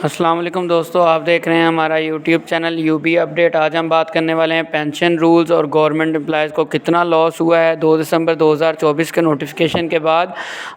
अस्सलाम वालेकुम दोस्तों, आप देख रहे हैं हमारा यूट्यूब चैनल यूबी अपडेट। आज हम बात करने वाले हैं पेंशन रूल्स और गवर्नमेंट एम्प्लॉयज़ को कितना लॉस हुआ है 2 दिसंबर 2024 के नोटिफिकेशन के बाद।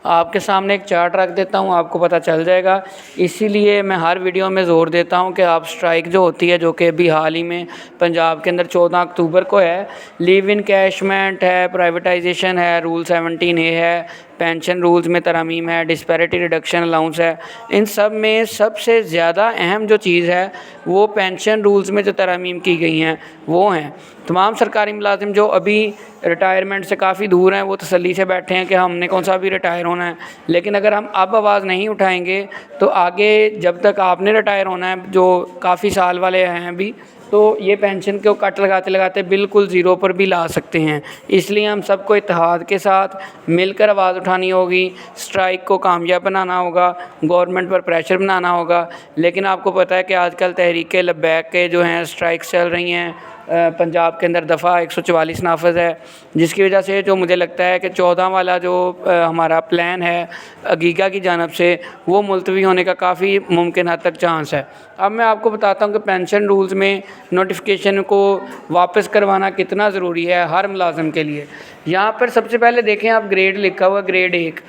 आपके सामने एक चार्ट रख देता हूं, आपको पता चल जाएगा। इसीलिए मैं हर वीडियो में ज़ोर देता हूं कि आप स्ट्राइक जो होती है, जो कि अभी हाल ही में पंजाब के अंदर 14 अक्टूबर को है, लीव इन कैशमेंट है, प्राइवेटाइजेशन है, रूल 17A है, पेंशन रूल्स में तरमीम है, डिस्पैरिटी रिडक्शन अलाउंस है। इन सब में सबसे ज़्यादा अहम जो चीज़ है वो पेंशन रूल्स में जो तरमीम की गई हैं वो हैं। तमाम सरकारी मुलाजिम जो अभी रिटायरमेंट से काफ़ी दूर हैं वो तसल्ली से बैठे हैं कि हमने कौन सा अभी रिटायर होना है, लेकिन अगर हम अब आवाज़ नहीं उठाएंगे तो आगे जब तक आपने रिटायर होना है, जो काफ़ी साल वाले हैं अभी, तो ये पेंशन को कट लगाते लगाते बिल्कुल ज़ीरो पर भी ला सकते हैं। इसलिए हम सबको इत्तेहाद के साथ मिलकर आवाज़ उठानी होगी, स्ट्राइक को कामयाब बनाना होगा, गवर्नमेंट पर प्रेशर बनाना होगा। लेकिन आपको पता है कि आजकल तहरीक लब्बैक के जो हैं स्ट्राइक्स चल रही हैं। पंजाब के अंदर दफ़ा 144 नाफज है, जिसकी वजह से जो मुझे लगता है कि 14 वाला जो हमारा प्लान है अगीगा की जानब से, वो मुलतवी होने का काफ़ी मुमकिन हद तक चांस है। अब मैं आपको बताता हूँ कि पेंशन रूल्स में नोटिफिकेशन को वापस करवाना कितना ज़रूरी है हर मुलाजिम के लिए। यहाँ पर सबसे पहले देखें आप, ग्रेड लिखा हुआ ग्रेड 1,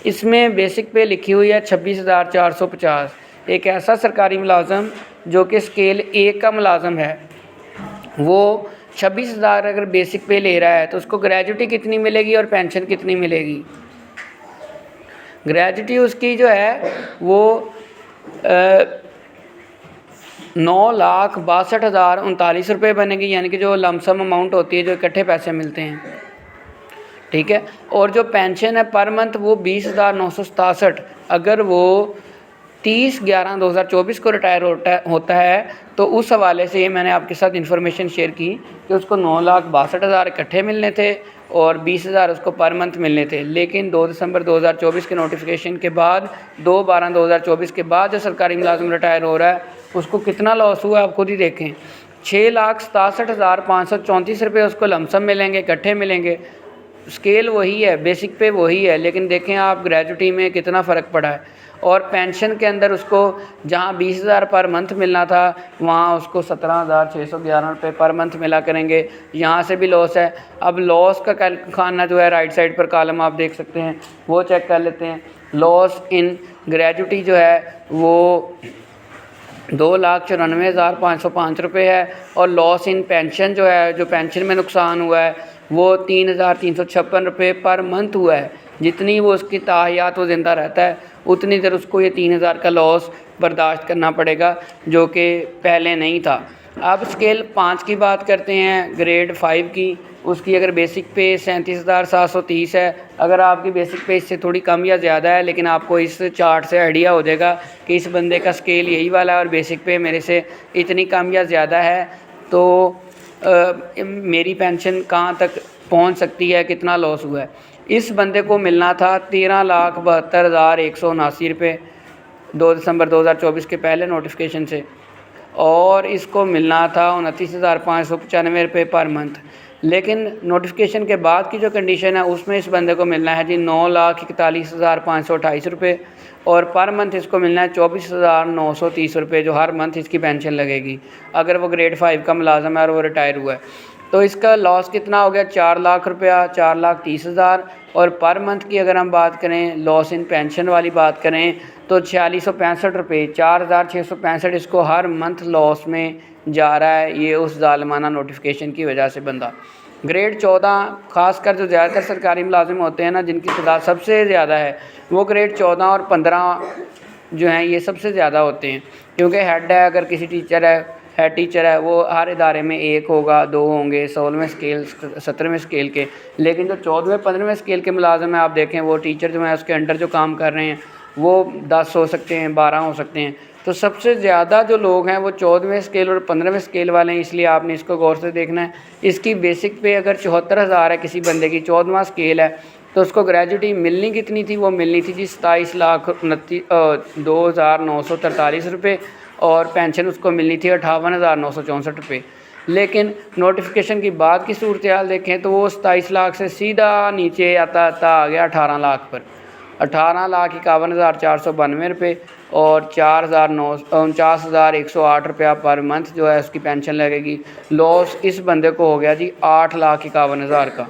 इसमें बेसिक पे लिखी हुई है 26,450। एक ऐसा सरकारी मुलाजम जो कि स्केल 1 का मुलाजम है, वो 26,000 अगर बेसिक पे ले रहा है तो उसको ग्रेजुटी कितनी मिलेगी और पेंशन कितनी मिलेगी। ग्रेजुटी उसकी जो है वो 9,62,039 रुपये बनेगी, यानी कि जो लमसम अमाउंट होती है, जो इकट्ठे पैसे मिलते हैं, ठीक है। और जो पेंशन है पर मंथ वो 20,967। अगर वो 30/11/2024 को रिटायर होता है तो उस हवाले से ये मैंने आपके साथ इन्फॉर्मेशन शेयर की कि उसको 9,62,000 इकट्ठे मिलने थे और 20,000 उसको पर मंथ मिलने थे। लेकिन 2 दिसंबर 2024 के नोटिफिकेशन के बाद, 2/12/2024 के बाद जो सरकारी मुलाजिम रिटायर हो रहा है उसको कितना लॉस हुआ आप खुद ही देखें। 6,67,534 रुपये उसको लमसम मिलेंगे, इकट्ठे मिलेंगे। स्केल वही है, बेसिक पे वही है, लेकिन देखें आप ग्रेजुटी में कितना फ़र्क पड़ा है। और पेंशन के अंदर उसको जहाँ 20,000 पर मंथ मिलना था वहाँ उसको 17,611 रुपये पर मंथ मिला करेंगे। यहाँ से भी लॉस है। अब लॉस का खाना जो है राइट साइड पर कॉलम आप देख सकते हैं, वो चेक कर लेते हैं। लॉस इन ग्रेजुटी जो है वो 2,94,505 रुपये है, और लॉस इन पेंशन जो है, जो पेंशन में नुकसान हुआ है, वो 3,356 रुपये पर मंथ हुआ है। जितनी वो उसकी ताहियात वो ज़िंदा रहता है उतनी देर उसको ये 3,000 का लॉस बर्दाश्त करना पड़ेगा, जो कि पहले नहीं था। अब स्केल 5 की बात करते हैं, ग्रेड 5 की। उसकी अगर बेसिक पे 37,730 है, अगर आपकी बेसिक पे इससे थोड़ी कम या ज़्यादा है, लेकिन आपको इस चार्ट से आइडिया हो जाएगा कि इस बंदे का स्केल यही वाला है और बेसिक पे मेरे से इतनी कम या ज़्यादा है, तो मेरी पेंशन कहाँ तक पहुँच सकती है, कितना लॉस हुआ है। इस बंदे को मिलना था 13,72,179 रुपये 2 दिसंबर 2024 के पहले नोटिफिकेशन से, और इसको मिलना था 29,595 रुपये पर मंथ। लेकिन नोटिफिकेशन के बाद की जो कंडीशन है उसमें इस बंदे को मिलना है जी 9,41,528 रुपये, और पर मंथ इसको मिलना है 24,930 रुपये, जो हर मंथ इसकी पेंशन लगेगी अगर वो ग्रेड 5 का मुलाजम है और वो रिटायर हुआ है। तो इसका लॉस कितना हो गया, 4 लाख रुपया, 4,30,000। और पर मंथ की अगर हम बात करें, लॉस इन पेंशन वाली बात करें, तो 4665 रुपये, 4,665 इसको हर मंथ लॉस में जा रहा है। ये उस ज़ालिमाना नोटिफिकेशन की वजह से बंदा। ग्रेड 14, ख़ासकर जो ज़्यादातर सरकारी मुलाजिम होते हैं ना, जिनकी तादाद सबसे ज़्यादा है, वो ग्रेड 14 और 15 जो हैं ये सबसे ज़्यादा होते हैं, क्योंकि हेड है, अगर किसी टीचर है, हेड टीचर है, वो हर इदारे में 1 होगा, 2 होंगे 16वें स्केल 17वें स्केल के। लेकिन जो 14वें 15वें स्केल के मुलाजिम हैं, आप देखें वो टीचर जो हैं उसके अंडर जो काम कर रहे हैं वो 10 हो सकते हैं, 12 हो सकते हैं। तो सबसे ज़्यादा जो लोग हैं वो 14वें स्केल और 15वें स्केल वाले हैं, इसलिए आपने इसको गौर से देखना है। इसकी बेसिक पे अगर 74,000 है किसी बंदे की, 14वां स्केल है, तो उसको ग्रेजुटी मिलनी कितनी थी, वो मिलनी थी जी 27,29,243 रुपये, और पेंशन उसको मिलनी थी 58,964 रुपये। लेकिन नोटिफिकेशन की बाद की सूरत हाल देखें तो वो 27 लाख से सीधा नीचे आता आता आ गया 18 लाख पर। 18,51,492 और 49,108 पर मंथ जो है उसकी पेंशन लगेगी। लॉस इस बंदे को हो गया जी 8,51,000 का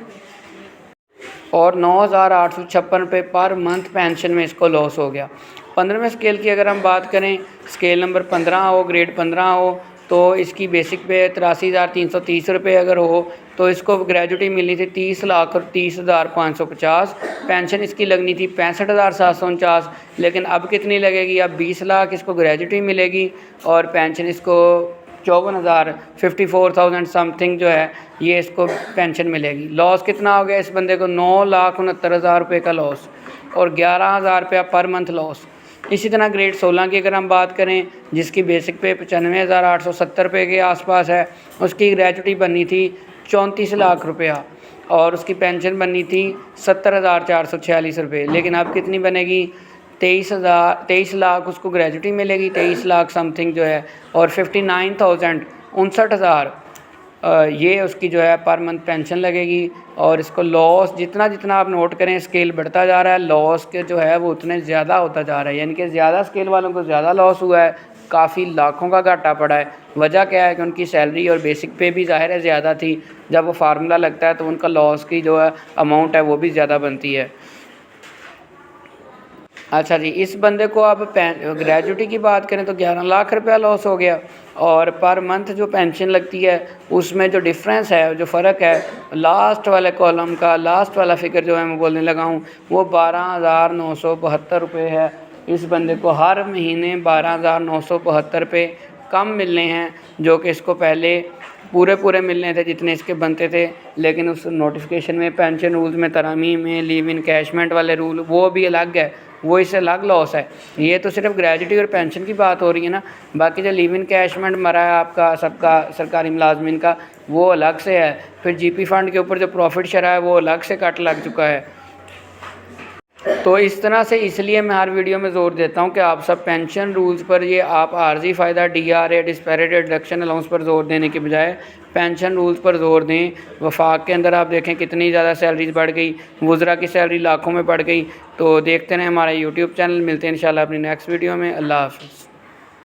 और 9,856 पर मंथ पेंशन में इसको लॉस हो गया। 15वें स्केल की अगर हम बात करें, स्केल नंबर 15 हो, ग्रेड 15 हो, तो इसकी बेसिक पे 83,330 रुपये अगर हो तो इसको ग्रेजुटी मिलनी थी 30,30,550। पेंशन इसकी लगनी थी 65,749, लेकिन अब कितनी लगेगी? अब 20 लाख इसको ग्रेजुटी मिलेगी और पेंशन इसको 54,000 समथिंग जो है ये इसको पेंशन मिलेगी। लॉस कितना हो गया इस बंदे को? 9,69,000 रुपये का लॉस और 11,000 रुपया पर मंथ लॉस। इसी तरह ग्रेड 16 की अगर हम बात करें, जिसकी बेसिक पे 95,870 रुपये के आसपास है, उसकी ग्रेजुटी बननी थी 34 लाख रुपया और उसकी पेंशन बननी थी 70,446 रुपये, लेकिन अब कितनी बनेगी? 23 लाख उसको ग्रेजुटी मिलेगी, 23 लाख समथिंग जो है, और 59,000 ये उसकी जो है पर मंथ पेंशन लगेगी। और इसको लॉस जितना जितना आप नोट करें स्केल बढ़ता जा रहा है, लॉस के जो है वो उतने ज़्यादा होता जा रहा है, यानी कि ज़्यादा स्केल वालों को ज़्यादा लॉस हुआ है, काफ़ी लाखों का घाटा पड़ा है। वजह क्या है कि उनकी सैलरी और बेसिक पे भी ज़ाहिर है ज़्यादा थी, जब वो फार्मूला लगता है तो उनका लॉस की जो है अमाउंट है वो भी ज़्यादा बनती है। अच्छा जी, इस बंदे को अब ग्रेजुटी की बात करें तो 11 लाख रुपया लॉस हो गया और पर मंथ जो पेंशन लगती है उसमें जो डिफरेंस है, जो फ़र्क है, लास्ट वाले कॉलम का लास्ट वाला फिगर जो है मैं बोलने लगा हूँ वो 12,972 रुपये है। इस बंदे को हर महीने 12,972 रुपये कम मिलने हैं, जो कि इसको पहले पूरे मिलने थे जितने इसके बनते थे, लेकिन उस नोटिफिकेशन में पेंशन रूल्स में तरामीम में लीव इन कैशमेंट वाले रूल वो भी अलग है, वो इससे अलग लॉस है। ये तो सिर्फ ग्रेजुटी और पेंशन की बात हो रही है ना, बाकी जो लीव इन कैशमेंट मरा है आपका सबका सरकारी मुलाजमिन का वो अलग से है। फिर जीपी फंड के ऊपर जो प्रॉफिट शरह है वो अलग से कट लग चुका है। तो इस तरह से इसलिए मैं हर वीडियो में ज़ोर देता हूं कि आप सब पेंशन रूल्स पर, ये आप आर्जी फ़ायदा DRA डिस्पैरिटी रिडक्शन अलाउंस पर ज़ोर देने के बजाय पेंशन रूल्स पर ज़ोर दें। वफाक के अंदर आप देखें कितनी ज़्यादा सैलरीज बढ़ गई, वुज़रा की सैलरी लाखों में बढ़ गई। तो देखते रहें हमारा यूट्यूब चैनल। मिलते हैं इंशाल्लाह अपनी नेक्स्ट वीडियो में। अल्लाह हाफ़िज़।